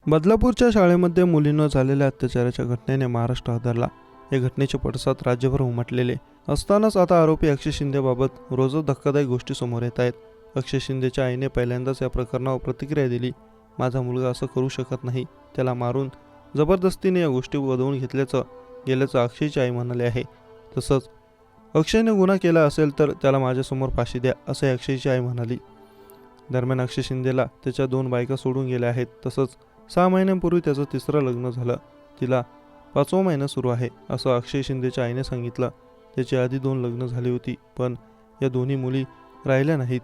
बदलापूरच्या शाळेमध्ये मुलींवर झालेल्या अत्याचाराच्या घटनेने महाराष्ट्र हादरला. या घटनेचे पडसाद राज्यभर उमटलेले असतानाच आता आरोपी अक्षय शिंदेबाबत रोजच धक्कादायक गोष्टी समोर येत आहेत. अक्षय शिंदेच्या आईने पहिल्यांदाच या प्रकरणावर प्रतिक्रिया दिली. माझा मुलगा असं करू शकत नाही, त्याला मारून जबरदस्तीने या गोष्टी बदवून गेल्याचं अक्षयची आई म्हणाली आहे. तसंच अक्षयने गुन्हा केला असेल तर त्याला माझ्यासमोर फाशी द्या, असे अक्षयची आई म्हणाली. दरम्यान अक्षय शिंदेला त्याच्या 2 बायका सोडून गेल्या आहेत. तसंच 6 महिन्यांपूर्वी त्याचं 3रं लग्न झालं. तिला 5वा महिना सुरू आहे, असं अक्षय शिंदेच्या आईने सांगितलं. त्याची आधी 2 लग्न झाली होती, पण या दोन्ही मुली राहिल्या नाहीत.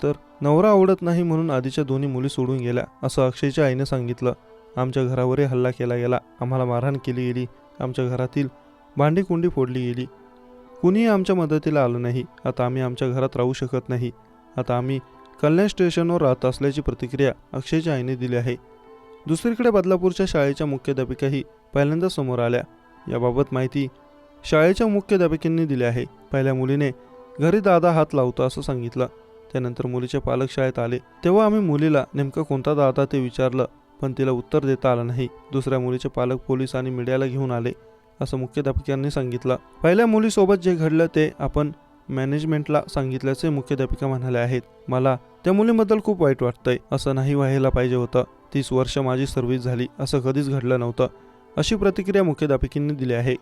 तर नवरा आवडत नाही म्हणून आधीच्या दोन्ही मुली सोडून गेल्या, असं अक्षयच्या आईने सांगितलं. आमच्या घरावरही हल्ला केला गेला, आम्हाला मारहाण केली गेली, आमच्या घरातील भांडी कुंडी फोडली गेली. कुणीही आमच्या मदतीला आलं नाही. आता आम्ही आमच्या घरात राहू शकत नाही. आता आम्ही कल्याण स्टेशनवर राहत असल्याची प्रतिक्रिया अक्षयच्या आईने दिली आहे. दुसरीकडे बदलापूरच्या शाळेच्या मुख्याध्यापिकाही पहिल्यांदा समोर आल्या. याबाबत माहिती शाळेच्या मुख्याध्यापिकेंनी दिली आहे. पहिल्या मुलीने घरी दादा हात लावतो असं सांगितलं. त्यानंतर मुलीचे पालक शाळेत आले, तेव्हा आम्ही मुलीला नेमका कोणता दादा ते विचारलं, पण तिला उत्तर देता आलं नाही. दुसऱ्या मुलीचे पालक पोलीस आणि मीडियाला घेऊन आले, असं मुख्याध्यापिकांनी सांगितलं. पहिल्या मुलीसोबत जे घडलं ते आपण मॅनेजमेंटला सांगितल्याचे मुख्याध्यापिका म्हणाल्या आहेत. मला त्या मुलीबद्दल खूप वाईट वाटतंय. असं नाही व्हायला पाहिजे होतं. 30 वर्ष माझी सर्व्हिस झाली, असं कधीच घडलं नव्हतं, अशी प्रतिक्रिया मुख्याध्यापिकेंनी दिली आहे.